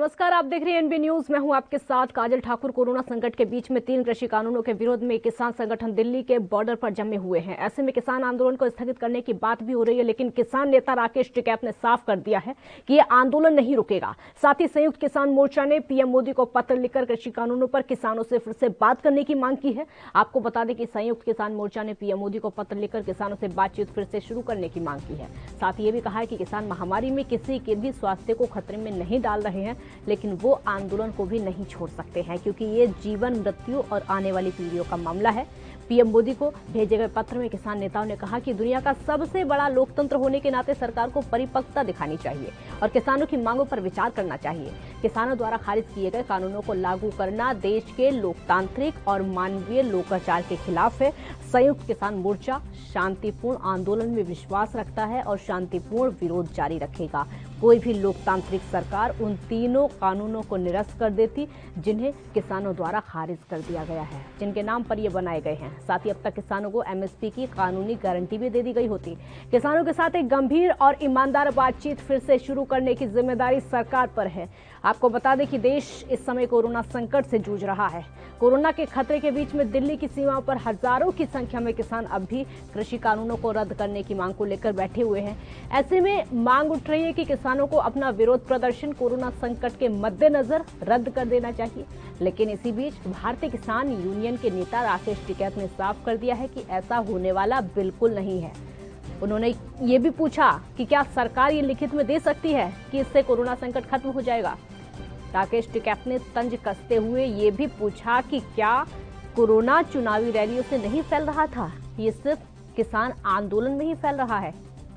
नमस्कार, आप देख रहे हैं एनबी न्यूज। मैं हूं आपके साथ काजल ठाकुर। कोरोना संकट के बीच में 3 कृषि कानूनों के विरोध में किसान संगठन दिल्ली के बॉर्डर पर जमे हुए हैं। ऐसे में किसान आंदोलन को स्थगित करने की बात भी हो रही है, लेकिन किसान नेता राकेश टिकैत ने साफ कर दिया है कि यह आंदोलन नहीं रुकेगा। साथ ही संयुक्त किसान मोर्चा ने पीएम मोदी को पत्र लिखकर कृषि कानूनों पर किसानों से फिर से बात करने की मांग की है। आपको बता दें कि संयुक्त किसान मोर्चा ने पीएम मोदी को पत्र लिखकर किसानों से बातचीत फिर से शुरू करने की मांग की है। साथ ही ये भी कहा है कि किसान महामारी में किसी के भी स्वास्थ्य को खतरे में नहीं डाल रहे हैं, लेकिन वो आंदोलन को भी नहीं छोड़ सकते हैं, क्योंकि ये जीवन मृत्यु और आने वाली पीढ़ियों का मामला है। पीएम मोदी को भेजे गए पत्र में किसान नेताओं ने कहा कि दुनिया का सबसे बड़ा लोकतंत्र होने के नाते सरकार को परिपक्वता दिखानी चाहिए और किसानों की मांगों पर विचार करना चाहिए। किसानों द्वारा खारिज किए गए कानूनों को लागू करना देश के लोकतांत्रिक और मानवीय लोकाचार के खिलाफ है। संयुक्त किसान मोर्चा शांतिपूर्ण आंदोलन में विश्वास रखता है और शांतिपूर्ण विरोध जारी रखेगा। कोई भी लोकतांत्रिक सरकार उन तीनों कानूनों को निरस्त कर देती जिन्हें किसानों द्वारा खारिज कर दिया गया है, जिनके नाम पर ये बनाए गए हैं। साथ ही अब तक किसानों को एमएसपी की कानूनी गारंटी भी दे दी गई होती। किसानों के साथ एक गंभीर और ईमानदार बातचीत फिर से शुरू करने की जिम्मेदारी सरकार पर है। आपको बता दें कि देश इस समय कोरोना संकट से जूझ रहा है। कोरोना के खतरे के बीच में दिल्ली की सीमाओं पर हजारों की संख्या में किसान अब भी कृषि कानूनों को रद्द करने की मांग को लेकर बैठे हुए हैं। ऐसे में मांग उठ रही है कि किसानों को अपना विरोध प्रदर्शन कोरोना संकट के मद्देनजर रद्द कर देना चाहिए। लेकिन इसी बीच भारतीय किसान यूनियन के नेता राकेश टिकैत ने साफ कर दिया है कि ऐसा होने वाला बिल्कुल नहीं है। उन्होंने ये भी पूछा कि क्या सरकार ये लिखित में दे सकती है कि इससे कोरोना संकट खत्म हो जाएगा। राकेश टिकैत ने तंज कसते हुए ये भी पूछा कि क्या कोरोना चुनावी रैलियों से नहीं फैल रहा था, ये सिर्फ किसान आंदोलन में ही फैल रहा है।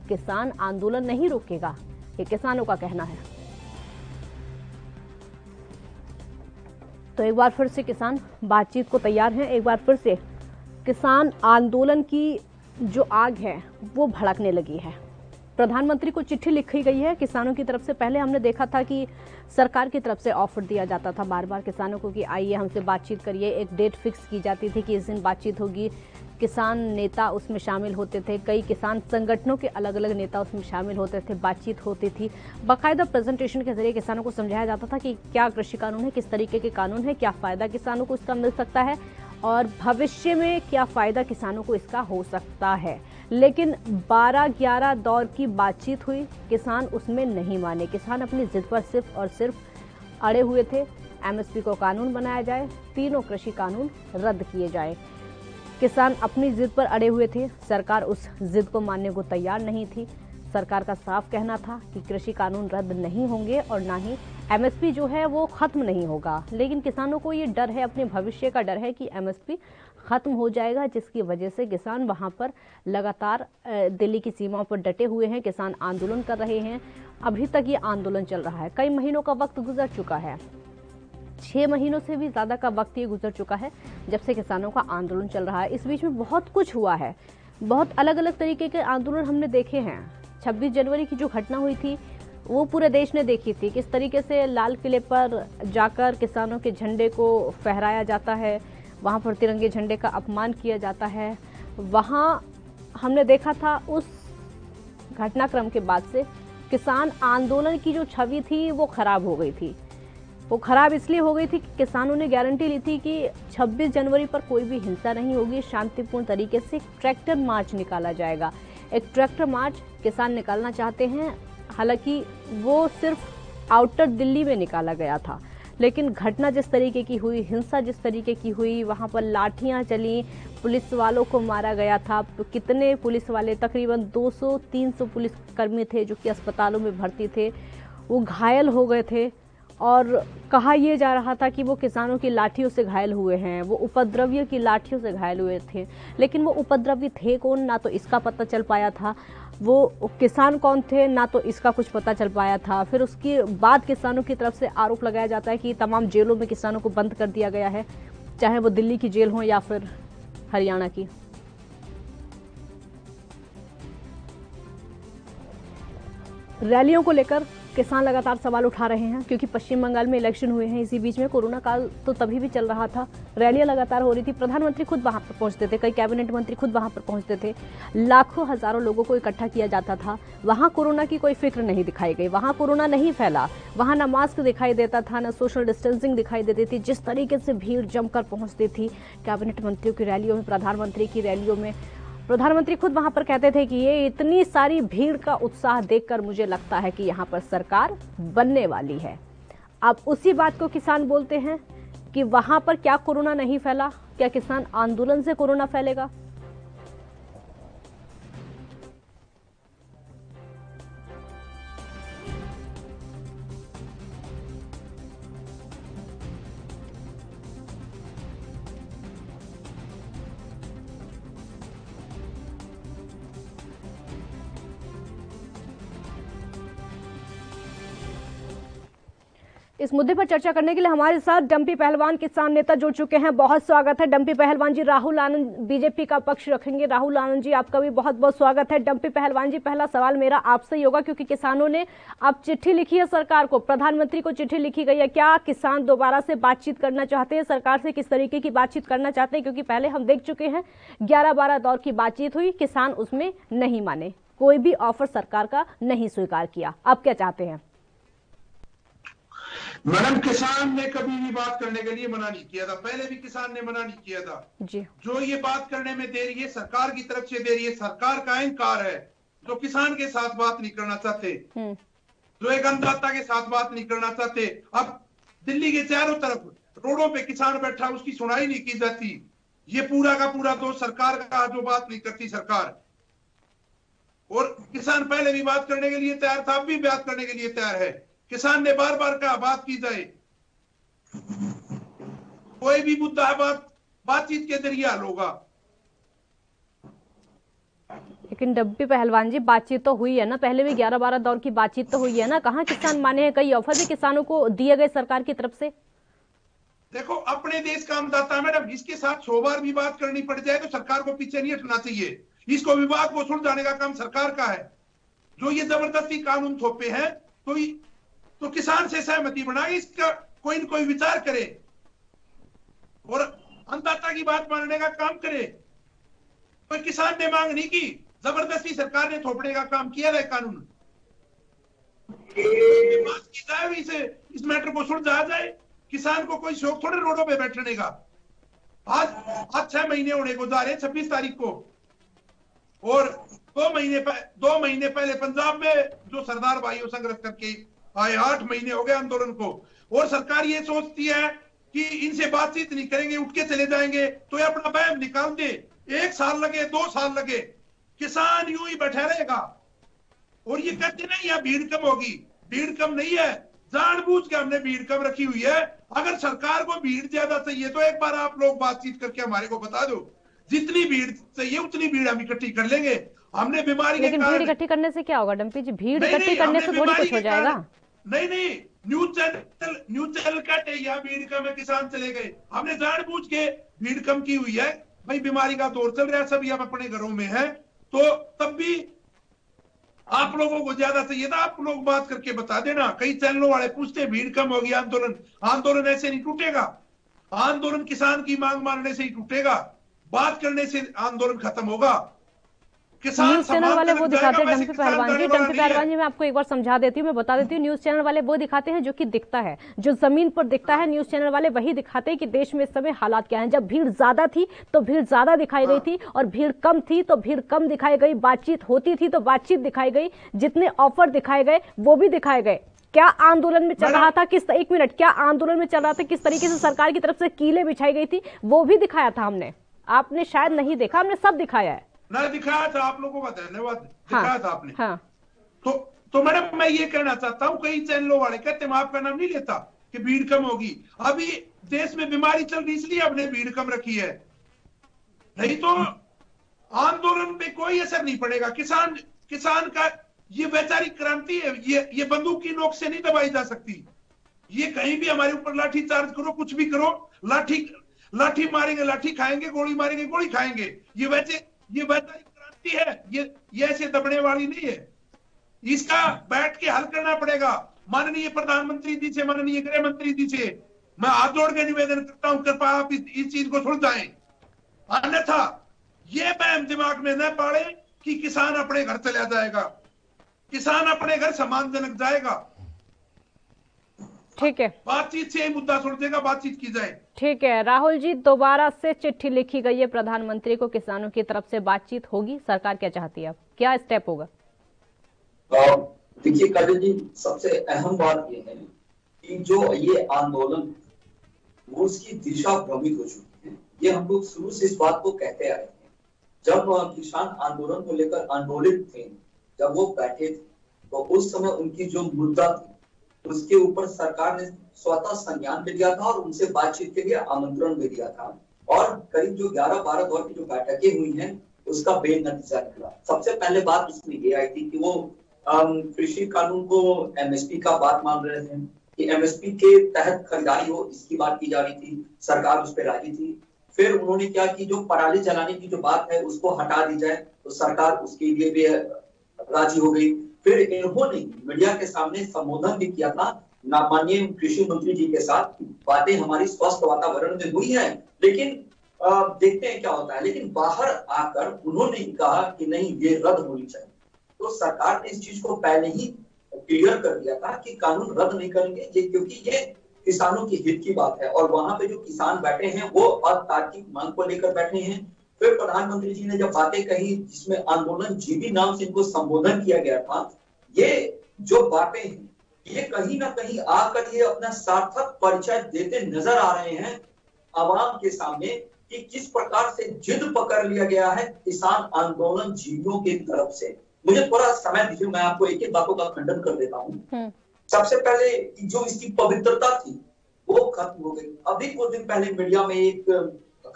किसान आंदोलन नहीं रुकेगा, ये किसानों का कहना है। तो एक बार फिर से किसान बातचीत को तैयार हैं। एक बार फिर से किसान आंदोलन की जो आग है वो भड़कने लगी है। प्रधानमंत्री को चिट्ठी लिखी गई है किसानों की तरफ से। पहले हमने देखा था कि सरकार की तरफ से ऑफर दिया जाता था बार बार किसानों को कि आइए हमसे बातचीत करिए। एक डेट फिक्स की जाती थी कि इस दिन बातचीत होगी। किसान नेता उसमें शामिल होते थे, कई किसान संगठनों के अलग अलग नेता उसमें शामिल होते थे, बातचीत होती थी। बाकायदा प्रेजेंटेशन के जरिए किसानों को समझाया जाता था कि क्या कृषि कानून है, किस तरीके के कानून है, क्या फायदा किसानों को इसका मिल सकता है और भविष्य में क्या फायदा किसानों को इसका हो सकता है। लेकिन 12-11 दौर की बातचीत हुई, किसान उसमें नहीं माने। किसान अपनी जिद पर सिर्फ और सिर्फ अड़े हुए थे। एमएसपी को कानून बनाया जाए, तीनों कृषि कानून रद्द किए जाए। किसान अपनी जिद पर अड़े हुए थे। सरकार उस जिद को मानने को तैयार नहीं थी। सरकार का साफ कहना था कि कृषि कानून रद्द नहीं होंगे और ना ही एमएसपी जो है वो खत्म नहीं होगा। लेकिन किसानों को ये डर है, अपने भविष्य का डर है कि एमएसपी खत्म हो जाएगा, जिसकी वजह से किसान वहां पर लगातार दिल्ली की सीमाओं पर डटे हुए हैं। किसान आंदोलन कर रहे हैं। अभी तक ये आंदोलन चल रहा है। कई महीनों का वक्त गुजर चुका है, 6 महीनों से भी ज्यादा का वक्त ये गुजर चुका है जब से किसानों का आंदोलन चल रहा है। इस बीच में बहुत कुछ हुआ है, बहुत अलग अलग तरीके के आंदोलन हमने देखे हैं। 26 जनवरी की जो घटना हुई थी वो पूरे देश ने देखी थी, किस तरीके से लाल किले पर जाकर किसानों के झंडे को फहराया जाता है, वहां पर तिरंगे झंडे का अपमान किया जाता है। वहां हमने देखा था उस घटनाक्रम के बाद से किसान आंदोलन की जो छवि थी वो खराब हो गई थी। वो खराब इसलिए हो गई थी कि किसानों ने गारंटी ली थी कि 26 जनवरी पर कोई भी हिंसा नहीं होगी, शांतिपूर्ण तरीके से ट्रैक्टर मार्च निकाला जाएगा। एक ट्रैक्टर मार्च किसान निकालना चाहते हैं। हालांकि वो सिर्फ आउटर दिल्ली में निकाला गया था, लेकिन घटना जिस तरीके की हुई, हिंसा जिस तरीके की हुई, वहां पर लाठियां चली, पुलिस वालों को मारा गया था। कितने पुलिस वाले, तकरीबन 200-300 पुलिसकर्मी थे जो कि अस्पतालों में भर्ती थे, वो घायल हो गए थे। और कहा यह जा रहा था कि वो किसानों की लाठियों से घायल हुए हैं, वो उपद्रवियों की लाठियों से घायल हुए थे। लेकिन वो उपद्रवी थे कौन, ना तो इसका पता चल पाया था। वो किसान कौन थे, ना तो इसका कुछ पता चल पाया था। फिर उसके बाद किसानों की तरफ से आरोप लगाया जाता है कि तमाम जेलों में किसानों को बंद कर दिया गया है, चाहे वो दिल्ली की जेल हो या फिर हरियाणा की। रैलियों को लेकर किसान लगातार सवाल उठा रहे हैं, क्योंकि पश्चिम बंगाल में इलेक्शन हुए हैं। इसी बीच में कोरोना काल तो तभी भी चल रहा था, रैलियां लगातार हो रही थी, प्रधानमंत्री खुद वहां पर पहुंचते थे, कई कैबिनेट मंत्री खुद वहां पर पहुंचते थे, लाखों हजारों लोगों को इकट्ठा किया जाता था। वहां कोरोना की कोई फिक्र नहीं दिखाई गई, वहां कोरोना नहीं फैला, वहां ना मास्क दिखाई देता था, ना सोशल डिस्टेंसिंग दिखाई देती थी। जिस तरीके से भीड़ जमकर पहुंचती थी कैबिनेट मंत्रियों की रैलियों में, प्रधानमंत्री की रैलियों में, प्रधानमंत्री खुद वहां पर कहते थे कि ये इतनी सारी भीड़ का उत्साह देखकर मुझे लगता है कि यहाँ पर सरकार बनने वाली है। अब उसी बात को किसान बोलते हैं कि वहां पर क्या कोरोना नहीं फैला, क्या किसान आंदोलन से कोरोना फैलेगा? इस मुद्दे पर चर्चा करने के लिए हमारे साथ डंपी पहलवान किसान नेता जुड़ चुके हैं। बहुत स्वागत है डंपी पहलवान जी। राहुल आनंद बीजेपी का पक्ष रखेंगे। राहुल आनंद जी, आपका भी बहुत बहुत स्वागत है। डंपी पहलवान जी, पहला सवाल मेरा आपसे ही होगा, क्योंकि किसानों ने अब चिट्ठी लिखी है सरकार को, प्रधानमंत्री को चिट्ठी लिखी गई है। क्या किसान दोबारा से बातचीत करना चाहते हैं सरकार से? किस तरीके की बातचीत करना चाहते हैं? क्योंकि पहले हम देख चुके हैं 11-12 दौर की बातचीत हुई, किसान उसमें नहीं माने, कोई भी ऑफर सरकार का नहीं स्वीकार किया। अब क्या चाहते हैं? मैडम, किसान ने कभी भी बात करने के लिए मना नहीं किया था, पहले भी किसान ने मना नहीं किया था जी। जो ये बात करने में देरी है सरकार की तरफ से देरी है, सरकार का अहंकार है, जो किसान के साथ बात नहीं करना चाहते, जो एक अन्नदाता के साथ बात नहीं करना चाहते। अब दिल्ली के चारों तरफ रोडों पे किसान बैठा, उसकी सुनाई नहीं की जाती। ये पूरा का पूरा दोष सरकार का, जो बात नहीं करती सरकार। और किसान पहले भी बात करने के लिए तैयार था, अब भी बात करने के लिए तैयार है। किसान ने बार बार कहा बात की जाए, कोई भी मुद्दा है बातचीत के जरिए हल होगा। लेकिन डंपी पहलवान जी, बातचीत तो हुई है ना, पहले भी 11-12 दौर की बातचीत तो हुई है ना, कहाँ किसान माने हैं? कई ऑफर भी किसानों को दिए गए सरकार की तरफ से। देखो, अपने देश का अन्नदाता मैडम, इसके साथ 100 बार भी बात करनी पड़ जाए तो सरकार को पीछे नहीं हटना चाहिए। इसको विवाद को सुलझाने का काम सरकार का है। जो ये जबरदस्ती कानून थोपे हैं तो किसान से सहमति बनाए, इसका कोई न कोई विचार करे और अन्नदाता की बात मानने का काम करे। कोई किसान ने मांग नहीं की, जबरदस्ती सरकार ने थोपने का काम किया है कानून। बात की जाए, इस मैटर को सुलझाया जाए। किसान को कोई शौक थोड़े रोडों पे बैठने का। आज 6 महीने होने को जा रहे हैं 26 तारीख को, और 2 महीने पहले पंजाब में जो सरदार भाइयों संघर्ष करके आए, 8 महीने हो गए आंदोलन को, और सरकार ये सोचती है कि इनसे बातचीत नहीं करेंगे, उठ के चले जाएंगे, तो ये अपना वहम निकाल दे। 1 साल लगे, 2 साल लगे, किसान यूं ही बैठा रहेगा। और ये कहते नहीं है भीड़ कम होगी, भीड़ कम नहीं है, जानबूझ के हमने भीड़ कम रखी हुई है। अगर सरकार को भीड़ ज्यादा चाहिए तो एक बार आप लोग बातचीत करके हमारे को बता दो, जितनी भीड़ चाहिए उतनी भीड़ हम इकट्ठी कर लेंगे। हमने बीमारी लेकिन भीड़ इकट्ठी करने से क्या होगा डंपी जी? भीड़ इकट्ठी करने से थोड़ी कुछ हो जाएगा। नहीं, न्यूज चैनल कटे या भीड़ कम है, किसान चले गए। हमने जानबूझ के भीड़ कम की हुई है। भाई, बीमारी का दौर चल रहा है, सभी हम अपने घरों में हैं, तो तब भी आप लोगों को ज्यादा चाहिए था, आप लोग बात करके बता देना। कई चैनलों वाले पूछते भीड़ कम होगी, आंदोलन ऐसे नहीं टूटेगा। आंदोलन किसान की मांग मानने से ही टूटेगा, बात करने से आंदोलन खत्म होगा। न्यूज चैनल वाले वो दिखाते हैं डंपी पहलवान जी, डंपी पहलवान जी मैं आपको एक बार समझा देती हूँ, मैं बता देती हूँ। न्यूज चैनल वाले वो दिखाते हैं जो कि दिखता है, जो जमीन पर दिखता है। न्यूज चैनल वाले वही दिखाते हैं कि देश में इस समय हालात क्या हैं। जब भीड़ ज्यादा थी तो भीड़ ज्यादा दिखाई गई थी, और भीड़ कम थी तो भीड़ कम दिखाई गई, बातचीत होती थी तो बातचीत दिखाई गई, जितने ऑफर दिखाए गए वो भी दिखाए गए। क्या आंदोलन में चल रहा था, एक मिनट, क्या आंदोलन में चल रहा था, किस तरीके से सरकार की तरफ से कीलें बिछाई गई थी, वो भी दिखाया था हमने। आपने शायद नहीं देखा, हमने सब दिखाया है ना। दिखाया था, आप लोगों का धन्यवाद। दिखाया था आपने। हाँ। तो मैडम, मैं ये कहना चाहता हूँ, कई चैनलों वाले कहते मैं आपका नाम नहीं लेता कि भीड़ कम होगी। अभी देश में बीमारी चल रही, इसलिए हमने भीड़ कम रखी है, नहीं तो आंदोलन पे कोई असर नहीं पड़ेगा। किसान का ये वैचारिक क्रांति है, ये बंदूक की नोक से नहीं दबाई जा सकती। ये कहीं भी हमारे ऊपर लाठी चार्ज करो, कुछ भी करो, लाठी मारेंगे लाठी खाएंगे, गोली मारेंगे गोली खाएंगे। ये वैचारिक क्रांति है, ये ऐसे दबने वाली नहीं है। इसका बैठ के हल करना पड़ेगा माननीय प्रधानमंत्री जी से, माननीय गृह मंत्री जी से। मैं हाथ जोड़ के निवेदन करता हूं, कृपया आप इस चीज को सुलझाएं। अन्यथा ये बहम दिमाग में न पाड़े कि किसान अपने घर चला जाएगा, किसान अपने घर सम्मानजनक जाएगा। ठीक है, बातचीत से मुद्दा सुलझेगा, बातचीत की जाए। ठीक है राहुल जी, दोबारा से चिट्ठी लिखी गई है प्रधानमंत्री को, किसानों की तरफ से बातचीत होगी, सरकार क्या चाहती है, अब क्या स्टेप होगा? देखिए काजल जी, सबसे अहम बात यह है कि जो ये आंदोलन वो उसकी दिशा भ्रमित हो चुकी है। ये हम लोग शुरू से इस बात को कहते आ रहे हैं। जब किसान आंदोलन को लेकर आंदोलित थे, जब वो बैठे थे, तो उस समय उनकी जो मुद्दा थी उसके ऊपर सरकार ने स्वतः संज्ञान भी दिया था और उनसे बातचीत के लिए आमंत्रण भी दिया था। और करीब जो 11-12 दौर की जो बैठकें हुई हैं उसका बेनतीजा निकला। सबसे पहले बात इसमें ये आई थी कि वो कृषि कानून को एमएसपी का बात मान रहे थे कि एमएसपी के तहत खरीदारी हो, इसकी बात की जा रही थी। सरकार उस पर राजी थी। फिर उन्होंने क्या कि जो पराली जलाने की जो बात है उसको हटा दी जाए, तो सरकार उसके लिए भी राजी हो गई। फिर इन्होंने मीडिया के सामने संबोधन भी किया था माननीय कृषि मंत्री जी के साथ, बातें हमारी स्वस्थ वातावरण में हुई है, लेकिन देखते हैं क्या होता है। लेकिन बाहर आकर उन्होंने कहा कि नहीं, ये रद्द होनी चाहिए। तो सरकार ने इस चीज को पहले ही क्लियर कर दिया था कि कानून रद्द नहीं करेंगे ये, क्योंकि ये किसानों की हित की बात है। और वहां पे जो किसान बैठे हैं वो अतार्किक मांग को लेकर बैठे हैं। फिर प्रधानमंत्री जी ने जब बातें कही जिसमें आंदोलन जीबी नाम से इनको संबोधन किया गया था, ये जो बातें हैं ये कहीं ना कहीं आकर ये अपना सार्थक परिचय देते नजर आ रहे हैं आवाम के सामने कि किस प्रकार से जिद पकड़ लिया गया है किसान आंदोलन जीवियों की तरफ से। मुझे थोड़ा समय दीजिए, मैं आपको एक एक बातों का खंडन कर देता हूँ। सबसे पहले जो इसकी पवित्रता थी वो खत्म हो गई। अभी कुछ दिन पहले मीडिया में एक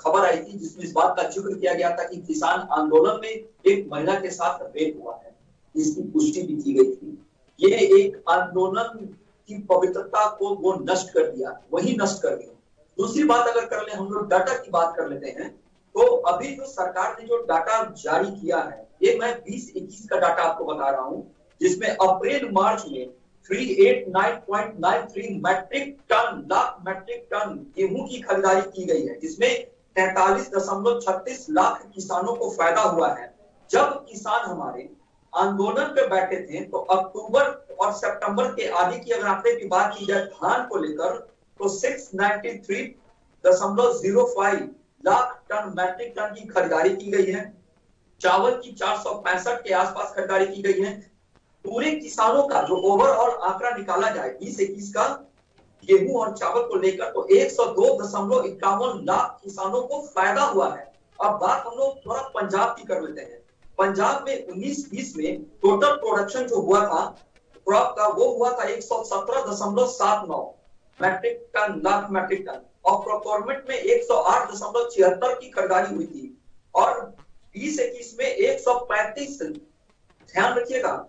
खबर आई थी जिसमें इस बात का जिक्र किया गया था कि किसान आंदोलन में एक महिला के साथ रेप हुआ है, इसकी पुष्टि भी की गई थी। ये एक आंदोलन की पवित्रता को वो नष्ट कर दिया, वही नष्ट कर दिया। दूसरी बात अगर कर ले, हम लोग डाटा की बात कर लेते हैं, तो अभी जो सरकार ने जो डाटा जारी किया है, ये मैं 20-21 का डाटा आपको बता रहा हूं, जिसमें अप्रैल मार्च में 389.93 लाख मैट्रिक टन गेहूं की खरीदारी की गई है, जिसमें 43.36 लाख किसानों को फायदा हुआ है। जब किसान हमारे आंदोलन पे बैठे थे तो अक्टूबर और सितंबर के आगे की अगर आंकड़े की बात की जाए धान को लेकर, तो 693.05 लाख टन मैट्रिक टन की खरीदारी की गई है। चावल की 465 के आसपास खरीदारी की गई है। पूरे किसानों का जो ओवरऑल आंकड़ा निकाला जाए 20-21 का गेहूं और चावल को लेकर, तो 102.51 लाख किसानों को फायदा हुआ है। अब बात हम लोग थोड़ा पंजाब की कर लेते हैं। पंजाब में 19-20 में टोटल प्रोडक्शन जो हुआ था क्रॉप का, वो हुआ था 117.79 metric ton, lakh metric ton, और प्रोक्योरमेंट में 108.76 की खरीदारी हुई थी। और 20-21 में 135, ध्यान रखिएगा,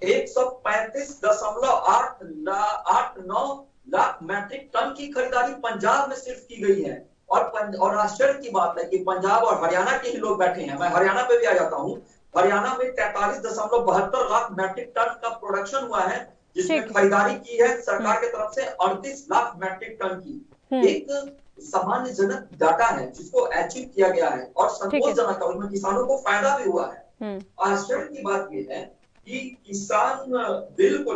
135.89 लाख मैट्रिक टन की खरीदारी पंजाब में सिर्फ की गई है। और आश्चर्य की बात है कि पंजाब और हरियाणा के ही लोग बैठे हैं। मैं हरियाणा पे भी आ जाता हूँ। हरियाणा में 43.72 लाख मैट्रिक टन का प्रोडक्शन हुआ है, जिसमें खरीदारी की है सरकार की तरफ से 38 लाख मैट्रिक टन की। एक सामान्यजनक डाटा है जिसको अचीव किया गया है और संतोषजनक है, उसमें किसानों को फायदा भी हुआ है। आश्चर्य की बात यह है कि किसान बिल को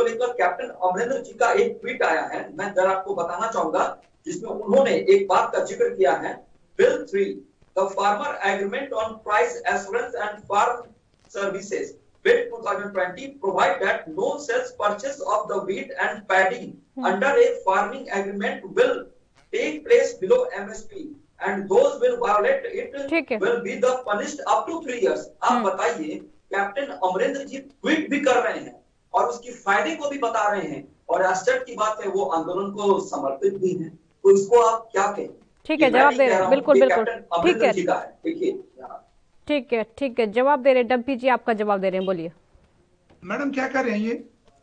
लेकर कैप्टन अमरिंदर जी का एक ट्वीट आया है, मैं जरा आपको बताना चाहूंगा, जिसमें उन्होंने एक बात का जिक्र किया है। Bill 3, the farmer agreement on price assurance and farm services bill 2020 provide that no sales purchase of the wheat and paddy under a farming agreement will take place below MSP and those will violate it will be the punished up to 3 years। आप बताइए, captain Amarinder जी tweet भी कर रहे हैं और उसकी फायदे को भी बता रहे हैं, और आश्चर्य की बात है वो आंदोलन को समर्पित भी है। तो इसको आप क्या कहें? ठीक है, जवाब दे रहे हैं, बिल्कुल बिल्कुल, ठीक है, ठीक है, जवाब दे रहे हैं। डम्पी जी आपका जवाब दे रहे हैं, बोलिए। मैडम क्या कर रहे हैं ये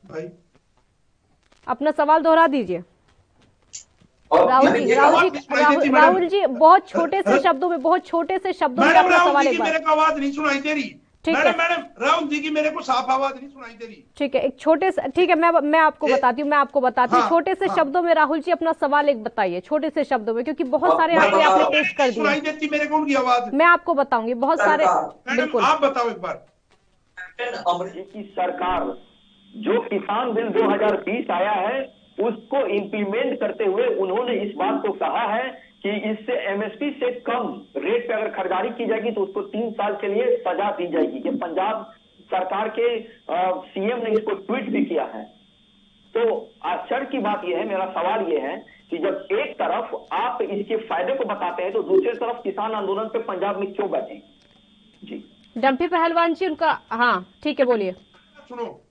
भाई? अपना सवाल दोहरा दीजिए। राहुल जी बहुत छोटे से शब्दों में अपना सवाल एक बार। मेरे को आवाज नहीं सुनाई दे रही। ठीक है मैडम राहुल जी की मेरे को साफ आवाज नहीं सुनाई दे रही। ठीक है, एक छोटे से, ठीक है मैं आपको बताती हूँ, हाँ, छोटे से शब्दों में राहुल जी अपना सवाल एक बताइए, छोटे से शब्दों में, क्योंकि बहुत सारे आंकड़े आपने पेश कर दिए। सुनाई देती मेरे को उनकी आवाज। मैं आपको बताऊंगी बहुत सारे। मैडम बिल्कुल, आप बताओ एक बार। अमरीकी की सरकार जो किसान बिल 2020 आया है उसको इंप्लीमेंट करते हुए उन्होंने इस बात को कहा है कि इससे एमएसपी से कम रेट पे अगर खरीदारी की जाएगी तो उसको 3 साल के लिए सजा दी जाएगी। ये पंजाब सरकार के सीएम ने इसको ट्वीट भी किया है। तो आश्चर्य की बात यह है, मेरा सवाल यह है कि जब एक तरफ आप इसके फायदे को बताते हैं तो दूसरी तरफ किसान आंदोलन पे पंजाब में क्यों बैठे? जी डंपी पहलवान जी उनका, हाँ ठीक है बोलिए। सुनो,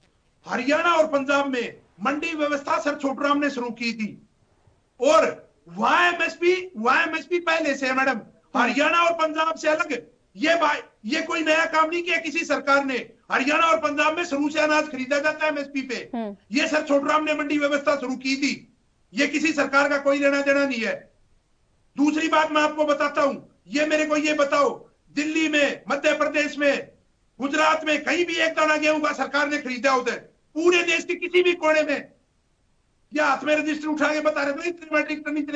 हरियाणा और पंजाब में मंडी व्यवस्था सर छोटूराम ने शुरू की थी और वहां एमएसपी पहले से है मैडम। हरियाणा और पंजाब से अलग ये कोई नया काम नहीं किया किसी सरकार ने। हरियाणा और पंजाब में शुरू से अनाज खरीदा जाता है एमएसपी पे। ये सर छोटूराम ने मंडी व्यवस्था शुरू की थी, ये किसी सरकार का कोई लेना देना नहीं है। दूसरी बात मैं आपको बताता हूं, ये मेरे को ये बताओ, दिल्ली में, मध्य प्रदेश में, गुजरात में कहीं भी एक दाना गेहूं का सरकार ने खरीदा उधर, पूरे देश के किसी भी कोने में, या हाथ में रजिस्टर उठा के बता रहे थे इतने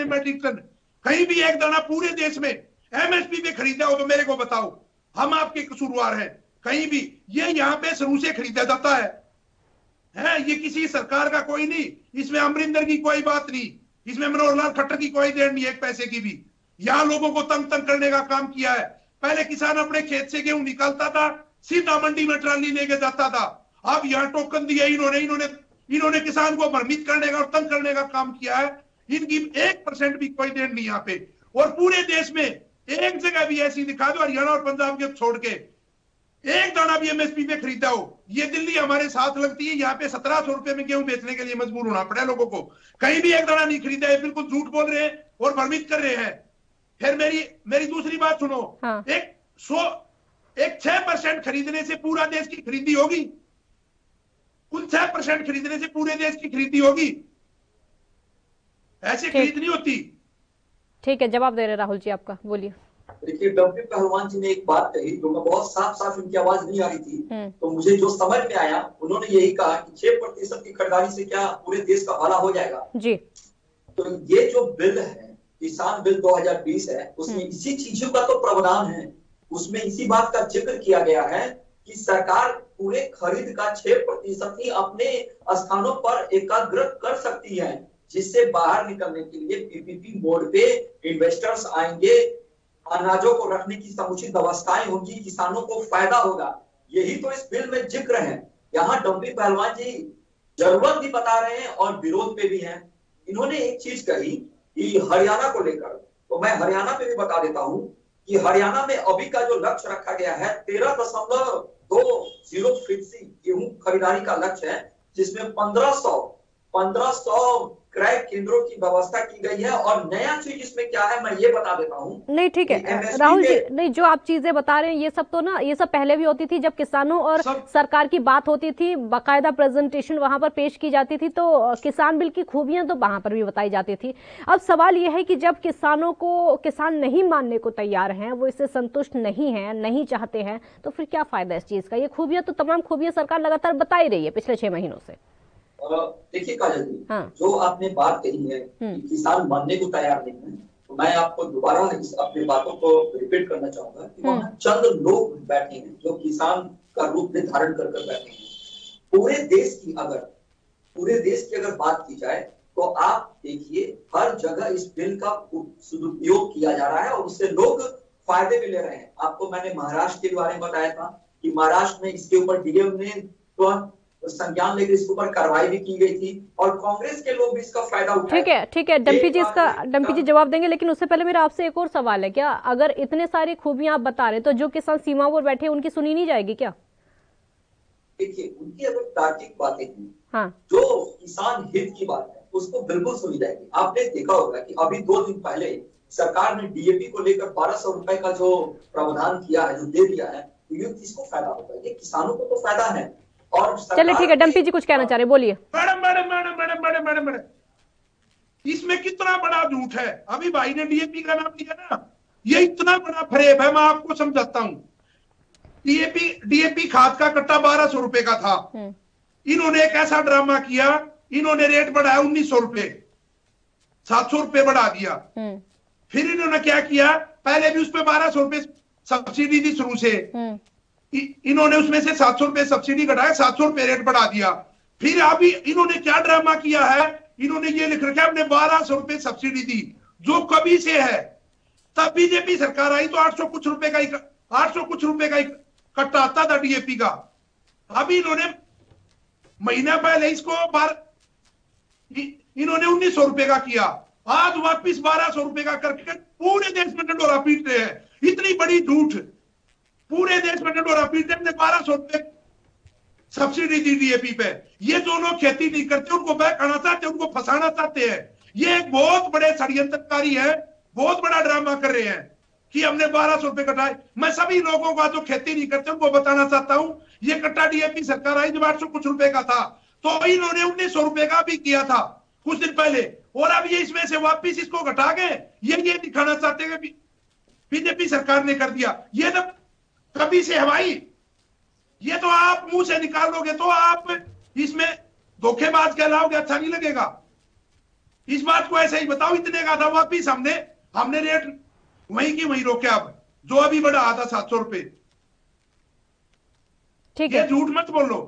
मैट्रिक टन, कहीं भी एक दाना पूरे देश में एमएसपी पे खरीदा हो तो मेरे को बताओ, हम आपके कसूरवार हैं? कहीं भी ये यहाँ पे शुरू से खरीदा जाता है, ये किसी सरकार का कोई नहीं, इसमें अमरिंदर की कोई बात नहीं, इसमें मनोहर लाल खट्टर की कोई देन नहीं, एक पैसे की भी। यहाँ लोगों को तंग करने का काम किया है। पहले किसान अपने खेत से गेहूं निकालता था, सीधा मंडी में ट्राली लेके जाता था। अब यहाँ टोकन दिया इन्होंने किसान को भ्रमित करने का और तंग करने का काम किया है। इनकी 1% भी कोई देन नहीं यहाँ पे। और पूरे देश में एक जगह भी ऐसी दिखा दो, हरियाणा और पंजाब के छोड़ के, एक दाना भी एमएसपी पे खरीदा हो। ये दिल्ली हमारे साथ लगती है, यहाँ पे 1700 रुपए में गेहूं बेचने के लिए मजबूर होना पड़ा लोगों को। कहीं भी एक दाना नहीं खरीदा है, बिल्कुल झूठ बोल रहे हैं और भ्रमित कर रहे हैं। फिर मेरी दूसरी बात सुनो, हाँ। एक 6% खरीदने से पूरा देश की खरीदी होगी? उन 6% खरीदने से पूरे देश की खरीदी होगी? ऐसे खरीद नहीं होती। ठीक है, जवाब दे रहे राहुल जी आपका, बोलिए। देखिए, डंपी पहलवान जी ने एक बात कही जो मैं बहुत साफ उनकी आवाज नहीं आ रही थी, तो मुझे जो समझ में आया, उन्होंने यही कहा कि 6% की खरीदारी से क्या पूरे देश का भला हो जाएगा? जी। तो ये जो बिल है, किसान बिल 2020 है, उसमें इसी चीजों का तो प्रावधान है। उसमें इसी बात का जिक्र किया गया है कि सरकार पूरे खरीद का 6% ही अपने स्थानों पर एकाग्र कर सकती है, जिससे बाहर निकलने के लिए पीपीपी मोड पे इन्वेस्टर्स आएंगे, अनाजों को रखने की समुचित व्यवस्थाएं होंगी, किसानों को फायदा होगा। यही तो इस बिल में जिक्र है। यहाँ डंपी पहलवान जी जरूरत भी बता रहे हैं और विरोध पे भी हैं। इन्होंने एक चीज कही कि हरियाणा को लेकर, तो मैं हरियाणा पे भी बता देता हूं कि हरियाणा में अभी का जो लक्ष्य रखा गया है 13.20 गेहूं खरीदारी का लक्ष्य है, जिसमें 1500 क्रय केंद्रों की व्यवस्था की गई है। और नया चीज इसमें क्या है मैं ये बता देता हूँ। नहीं ठीक है राहुल जी, नहीं जो आप चीजें बता रहे हैं ये सब तो ना, ये सब पहले भी होती थी जब किसानों और सरकार की बात होती थी, बाकायदा प्रेजेंटेशन वहां पर पेश की जाती थी, तो किसान बिल की खूबियां तो वहां पर भी बताई जाती थी। अब सवाल यह है कि जब किसान नहीं मानने को तैयार हैं, वो इससे संतुष्ट नहीं है, नहीं चाहते हैं, तो फिर क्या फायदा इस चीज का? ये खूबियां तो तमाम खूबियां सरकार लगातार बता ही रही है पिछले 6 महीनों से। देखिए काजल जी, जो आपने बात कही है कि किसान मानने को तैयार नहीं है, तो मैं आपको दोबारा अपनी बातों को रिपीट करना चाहूंगा कि वहाँ चंद लोग बैठे हैं जो किसान का रूप में धारण कर बैठे हैं। पूरे देश की अगर बात की जाए तो आप देखिए हर जगह इस बिल का सदुपयोग किया जा रहा है और उससे लोग फायदे भी ले रहे हैं। आपको मैंने महाराष्ट्र के बारे में बताया था कि महाराष्ट्र में इसके ऊपर डीएम ने संज्ञान लेकर इसके ऊपर कार्रवाई भी की गई थी और कांग्रेस के लोग भी इसका फायदा उठाए। ठीक है डंपी जी जवाब देंगे, लेकिन उससे पहले मेरा आपसे एक और सवाल है, क्या अगर इतने सारी खूबियां आप बता रहे तो जो किसान सीमा पर बैठे उनकी सुनी नहीं जाएगी क्या? देखिए, उनकी अगर तार्किक बातें हैं, जो किसान हित की बात है उसको बिल्कुल सुनी जाएगी। आपने देखा होगा कि अभी 2 दिन पहले सरकार ने डीएपी को लेकर 1200 रुपए का जो प्रावधान किया है, जो दे दिया है, तो ये किसको फायदा होगा? ये किसानों को तो फायदा है। और चलिए ठीक है, डंपी जी कुछ कहना चाह रहे, बोलिए। मैडम, इसमें कितना बड़ा झूठ है। अभी भाई ने डीएपी का नाम लिया ना, ये इतना बड़ा फरेब है, मैं आपको समझाता हूं। डीएपी खाद का कट्टा 1200 रुपए का था। इन्होंने एक ऐसा ड्रामा किया, इन्होंने रेट बढ़ाया 1900 रुपए, 700 रुपए बढ़ा दिया। फिर इन्होंने क्या किया, पहले भी उस पर 1200 रुपए सब्सिडी थी शुरू से, इन्होंने उसमें से 700 रुपए सब्सिडी घटाया, 700 रुपए रेट बढ़ा दिया। फिर अभी इन्होंने क्या ड्रामा किया है, इन्होंने ये लिख रखा है हमने 1200 रुपए सब्सिडी दी, जो कभी से है। तब बीजेपी सरकार आई तो 800 कुछ रुपए का ही कट्टा आता था डीएपी का। अभी इन्होंने महीना पहले इसको इन्होंने 1900 रुपए का किया, आज वापिस 1200 रुपए का करके पूरे देश में डंडोरा पीट रहे हैं। इतनी बड़ी झूठ, पूरे देश में डंडोरा पीट रहे हैं। 1200 रुपए सब्सिडी दी डीएपी पे। ये जो लोग खेती नहीं करते उनको बहकाना चाहते हैं, उनको फंसाना चाहते हैं। ये एक बहुत बड़े षड्यंत्रकारी है, बहुत बड़ा ड्रामा कर रहे हैं कि हमने 1200 रुपए कटाए। मैं सभी लोगों को जो खेती नहीं करते उनको बताना चाहता हूं, ये कट्टा डीएपी सरकार आई जब 800 कुछ रुपए का था, तो इन्होंने 1900 रुपए का भी किया था कुछ दिन पहले, और अब ये इसमें से वापिस इसको घटा गए। ये दिखाना चाहते हैं कि बीजेपी सरकार ने कर दिया। ये तो कभी से हवाई, ये तो आप मुंह से निकालोगे तो आप इसमें धोखेबाज कहलाओगे, अच्छा नहीं लगेगा। इस बात को ऐसे ही बताओ, इतने का था वापिस हमने रेट वहीं की वहीं रोके, अब जो अभी बढ़ा था 700 रुपए। ठीक है, झूठ मत बोलो।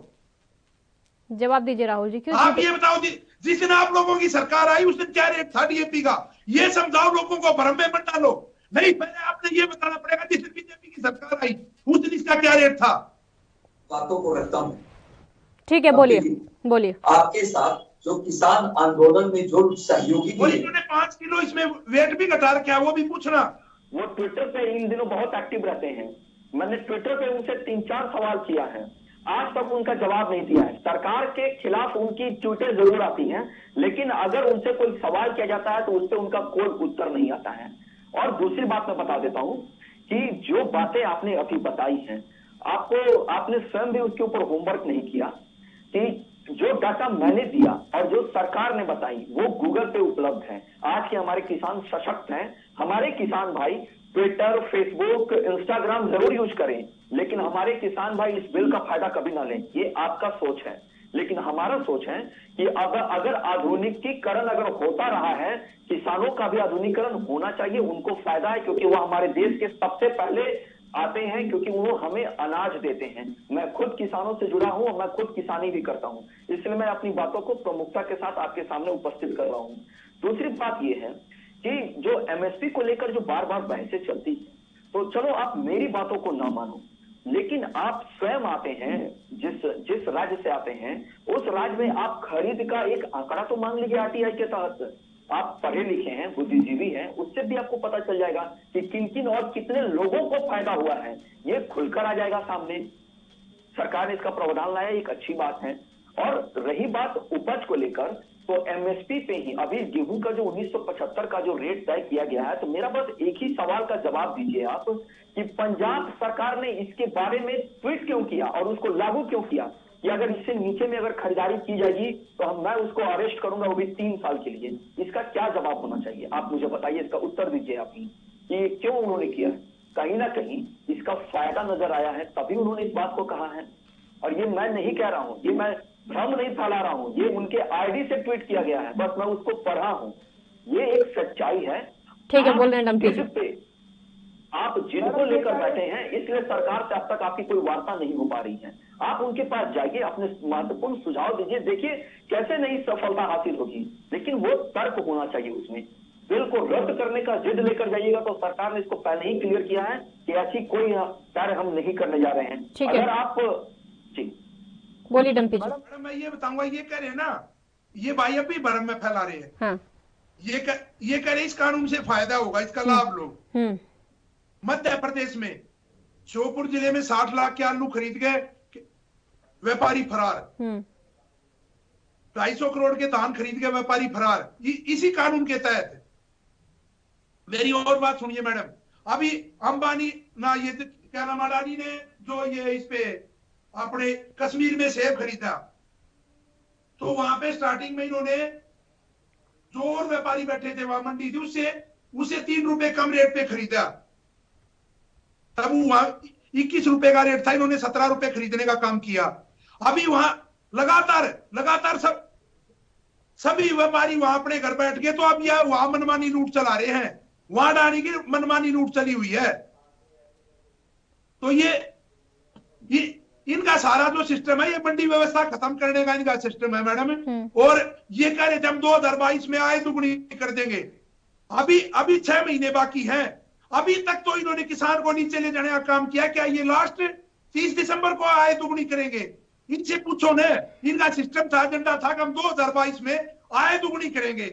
जवाब दीजिए राहुल जी। क्यों आप ये बताओ, जिस दिन आप लोगों की सरकार आई उस दिन क्या रेट था डीएपी का, ये समझाओ, लोगों को भ्रम में मत डालो। नहीं, पहले आपने ये बताना पड़ेगा जिस दिन बीजेपी की सरकार आई उस दिन इसका क्या रेट था। बातों को रखता हूं। ठीक है, बोलिए। आपके साथ जो किसान आंदोलन में जो सहयोगी थे, इन्होंने 5 किलो इसमें वेट भी घटा रखा है, वो भी पूछना। वो ट्विटर पे इन दिनों बहुत एक्टिव रहते हैं। मैंने ट्विटर पे उनसे 3-4 सवाल किया है, आज तक उनका जवाब नहीं दिया है। सरकार के खिलाफ उनकी ट्वीटें जरूर आती हैं, लेकिन अगर उनसे कोई सवाल किया जाता है तो उससे उनका कोई उत्तर नहीं आता है। और दूसरी बात मैं बता देता हूं कि जो बातें आपने अभी बताई हैं, आपने स्वयं भी उसके ऊपर होमवर्क नहीं किया कि जो डाटा मैंने दिया और जो सरकार ने बताई वो गूगल पे उपलब्ध है। आज के हमारे किसान सशक्त हैं। हमारे किसान भाई ट्विटर, फेसबुक, इंस्टाग्राम जरूर यूज करें, लेकिन हमारे किसान भाई इस बिल का फायदा कभी ना लें। ये आपका सोच है, लेकिन हमारा सोच है कि अगर आधुनिकीकरण अगर होता रहा है, किसानों का भी आधुनिकीकरण होना चाहिए। उनको फायदा है क्योंकि वो हमारे देश के सबसे पहले आते हैं, क्योंकि वो हमें अनाज देते हैं। मैं खुद किसानों से जुड़ा हूं और मैं खुद किसानी भी करता हूं, इसलिए मैं अपनी बातों को प्रमुखता के साथ आपके सामने उपस्थित कर रहा हूं। दूसरी बात यह है कि जो एमएसपी को लेकर जो बार बार बहसें चलती है, तो चलो आप मेरी बातों को ना मानो, लेकिन आप स्वयं आते हैं, जिस राज्य से आते हैं उस राज्य में आप खरीद का एक आंकड़ा तो मांग लीजिए आरटीआई के तहत। आप पढ़े लिखे हैं, बुद्धिजीवी हैं, उससे भी आपको पता चल जाएगा कि किन किन और कितने लोगों को फायदा हुआ है। ये खुलकर आ जाएगा सामने। सरकार ने इसका प्रावधान लाया, एक अच्छी बात है। और रही बात उपज को लेकर, तो एमएसपी पे ही अभी गेहूं का जो 1975 का जो रेट तय किया गया है, तो मेरा बस एक ही सवाल का जवाब दीजिए आप कि पंजाब सरकार ने इसके बारे में ट्वीट क्यों किया और उसको लागू क्यों किया कि अगर इससे नीचे में अगर खरीदारी की जाएगी तो मैं उसको अरेस्ट करूंगा, वो भी 3 साल के लिए। इसका क्या जवाब होना चाहिए, आप मुझे बताइए, इसका उत्तर दीजिए आप कि क्यों उन्होंने किया। कहीं ना कहीं इसका फायदा नजर आया है, तभी उन्होंने इस बात को कहा है। और ये मैं नहीं कह रहा हूं, ये मैं भ्रम नहीं फैला रहा हूं, ये उनके आईडी से ट्वीट किया गया है, बस मैं उसको पढ़ा हूं। ये एक सच्चाई है। ठीक है, बोल रहे हैं। आप जिनको लेकर बैठे हैं, इसलिए सरकार से अब तक आपकी कोई वार्ता नहीं हो पा रही है। आप उनके पास जाइए, अपने महत्वपूर्ण सुझाव दीजिए, देखिए कैसे नई सफलता हासिल होगी, लेकिन वो तर्क होना चाहिए उसमें। बिल को रद्द करने का जिद लेकर जाइएगा तो सरकार ने इसको पहले ही क्लियर किया है कि ऐसी कोई कार्य हम नहीं करने जा रहे हैं। अगर आप जी बोलिए डम्पी जी। मैडम मैं ये बताऊंगा, ये कह रहे हैं ना, ये भाई अब भी भ्रम में फैला रहे हैं। हाँ। ये कह रहे इस कानून से फायदा होगा, इसका लाभ लो। मध्य प्रदेश में श्योपुर जिले में 60 लाख के आलू खरीद गए व्यापारी फरार, 250 करोड़ के धान खरीद गए व्यापारी फरार, इसी कानून के तहत। मेरी और बात सुनिए मैडम, अभी अंबानी ना, ये क्या नाम, अडानी ने जो ये इस पे अपने कश्मीर में सेब खरीदा, तो वहां पे स्टार्टिंग में इन्होंने जो और व्यापारी बैठे थे वहां मंडी थी, उसे 3 रुपए कम रेट पे खरीदा। तब वहां 21 रुपए का रेट था, इन्होंने 17 रुपए खरीदने का काम किया। अभी वहां लगातार सभी व्यापारी वहां अपने घर बैठ गए, तो अब यह वहां मनमानी लूट चला रहे हैं, वहां डाली की मनमानी लूट चली हुई है। तो ये इनका सारा जो सिस्टम है, ये मंडी व्यवस्था खत्म करने का इनका सिस्टम है मैडम। और ये कह रहे थे हम 2022 में आय दुगनी कर देंगे। अभी 6 महीने बाकी हैं, अभी तक तो इन्होंने किसान को नीचे ले जाने का काम किया। क्या ये लास्ट 30 दिसंबर को आय दुगनी करेंगे? इनसे पूछो न, इनका सिस्टम था, एजेंडा था कि हम 2022 में आय दुगनी करेंगे।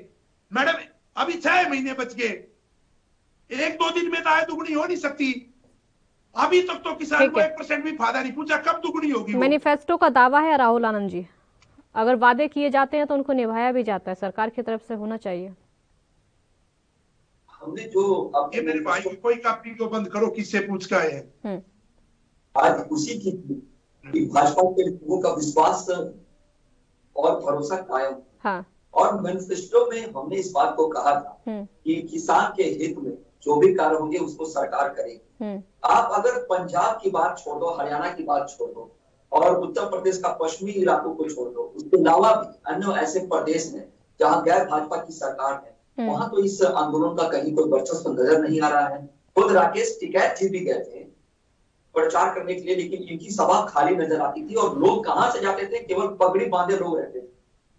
मैडम अभी 6 महीने बच गए, 1-2 दिन में तो आय दुगनी हो नहीं सकती। अभी तक तो किसान को 1% भी फायदा नहीं पूछा, कब दुगनी होगी? मैनिफेस्टो का दावा है राहुल आनंद जी, अगर वादे किए जाते हैं तो उनको निभाया भी जाता है, सरकार की तरफ से होना चाहिए। हमने जो ये मेरे भाई कोई कापी को बंद करो, किससे पूछ के आए हैं? आज उसी की भाजपा के लोगों का विश्वास और भरोसा कायम। हाँ। और मैनिफेस्टो में हमने इस बात को कहा था कि किसान के हित में जो भी कार्य होंगे उसको सरकार करेगी। आप अगर पंजाब की बात छोड़ दो, हरियाणा की बात छोड़ दो और उत्तर प्रदेश का पश्चिमी इलाकों को छोड़ दो, उसके अलावा भी अन्य ऐसे प्रदेश हैं जहां गैर भाजपा की सरकार है, वहां तो इस आंदोलन का कहीं कोई वर्चस्व नजर नहीं आ रहा है। खुद राकेश टिकैत जी भी गए थे प्रचार करने के लिए, लेकिन इनकी सभा खाली नजर आती थी और लोग कहां से जाते थे? केवल पगड़ी बांधे लोग रहते थे,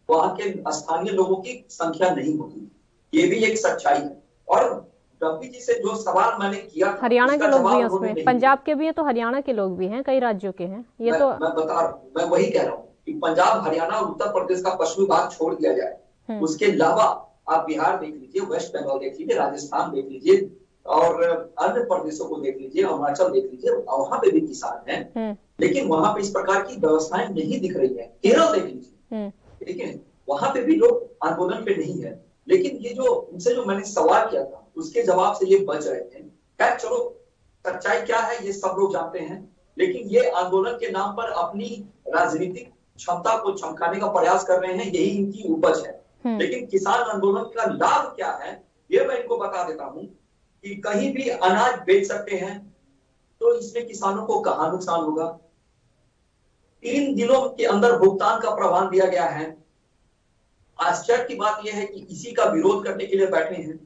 वहां के स्थानीय लोगों की संख्या नहीं होती। ये भी एक सच्चाई है। और डम्पी जी से जो सवाल मैंने किया, हरियाणा के लोग भी हैं उसमें, पंजाब के भी हैं तो हरियाणा के लोग भी हैं, कई राज्यों के हैं। ये तो मैं बता रहा हूँ, मैं वही कह रहा हूँ कि पंजाब, हरियाणा और उत्तर प्रदेश का पश्चिमी भाग छोड़ दिया जाए, उसके अलावा आप बिहार देख लीजिए, वेस्ट बंगाल देख लीजिए, राजस्थान देख लीजिए और अन्य प्रदेशों को देख लीजिए, अरुणाचल देख लीजिए, वहां पे भी किसान हैं, लेकिन वहां पे इस प्रकार की व्यवस्थाएं नहीं दिख रही है। केरल देख लीजिए, ठीक है, वहां पे भी लोग आंदोलन पे नहीं है। लेकिन ये जो इनसे जो मैंने सवाल किया था उसके जवाब से ये बच रहे थे। खैर चलो, सच्चाई क्या है ये सब लोग जानते हैं, लेकिन ये आंदोलन के नाम पर अपनी राजनीतिक क्षमता को चमकाने का प्रयास कर रहे हैं, यही इनकी उपज है। लेकिन किसान आंदोलन का लाभ क्या है ये मैं इनको बता देता हूं कि कहीं भी अनाज बेच सकते हैं, तो इसमें किसानों को कहां नुकसान होगा? 3 दिनों के अंदर भुगतान का प्रावधान दिया गया है। आश्चर्य की बात यह है कि इसी का विरोध करने के लिए बैठे हैं।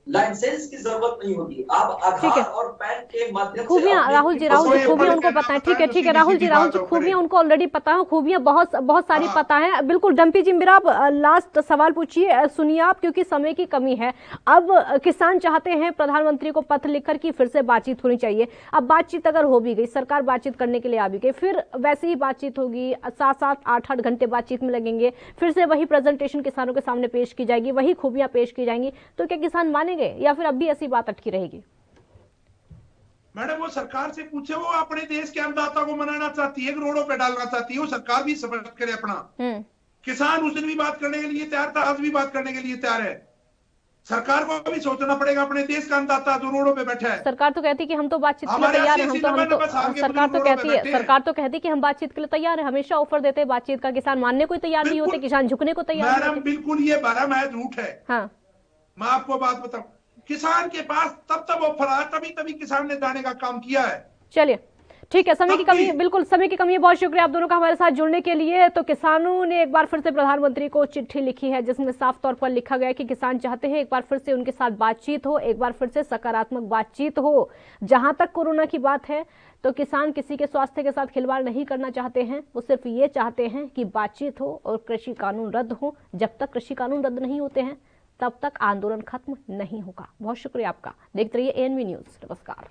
लाइसेंस की जरूरत नहीं होगी, आप आधार और पैन के माध्यम से खूबियां राहुल जी खूबियां उनको पता है। ठीक है राहुल जी खूबियां उनको ऑलरेडी पता है, खूबियां बहुत सारी पता है। बिल्कुल डम्पी जी, मेरा लास्ट सवाल पूछिए, सुनिए आप, क्योंकि समय की कमी है। अब किसान चाहते हैं प्रधानमंत्री को पत्र लिखकर कि फिर से बातचीत होनी चाहिए। अब बातचीत अगर हो भी गई, सरकार बातचीत करने के लिए आ भी गई, फिर वैसे ही बातचीत होगी, 7-7, 8-8 घंटे बातचीत में लगेंगे, फिर से वही प्रेजेंटेशन किसानों के सामने पेश की जाएगी, वही खूबियां पेश की जाएंगी, तो क्या किसान मानेंगे या फिर अब भी ऐसी बात अटकी रहेगी? मैडम वो सरकार से पूछे, वो अपने देश के अन्नदाता को मनाना चाहती है, रोडों पे डालना चाहती है, वो सरकार भी सपोर्ट करे अपना। किसान उस दिन भी बात करने के लिए तैयार था, आज भी बात करने के लिए तैयार है। सरकार को भी सोचना पड़ेगा, अपने देश का अन्नदाता जो रोडों पे बैठा है। सरकार तो कहती है कि हम तो बातचीत के लिए तैयार हैं, सरकार तो कहती है कि हम बातचीत के लिए तैयार है, हमेशा ऑफर देते हैं बातचीत का। किसान मानने को तैयार नहीं होते, किसान झुकने को तैयार नहीं होते। बिल्कुल ये भरम है, झूठ है। हाँ, मैं आपको बात बताऊं, किसान के पास तब ऑफर आया, तभी किसान ने जाने का काम किया है। चलिए ठीक है, समय की कमी, बिल्कुल समय की कमी है। बहुत शुक्रिया आप दोनों का हमारे साथ जुड़ने के लिए। तो किसानों ने एक बार फिर से प्रधानमंत्री को चिट्ठी लिखी है, जिसमें साफ तौर पर लिखा गया है कि किसान चाहते हैं एक बार फिर से उनके साथ बातचीत हो, एक बार फिर से सकारात्मक बातचीत हो। जहां तक कोरोना की बात है तो किसान किसी के स्वास्थ्य के साथ खिलवाड़ नहीं करना चाहते हैं, वो सिर्फ ये चाहते हैं कि बातचीत हो और कृषि कानून रद्द हो। जब तक कृषि कानून रद्द नहीं होते हैं तब तक आंदोलन खत्म नहीं होगा। बहुत शुक्रिया आपका। देखते रहिए ANV न्यूज़। नमस्कार।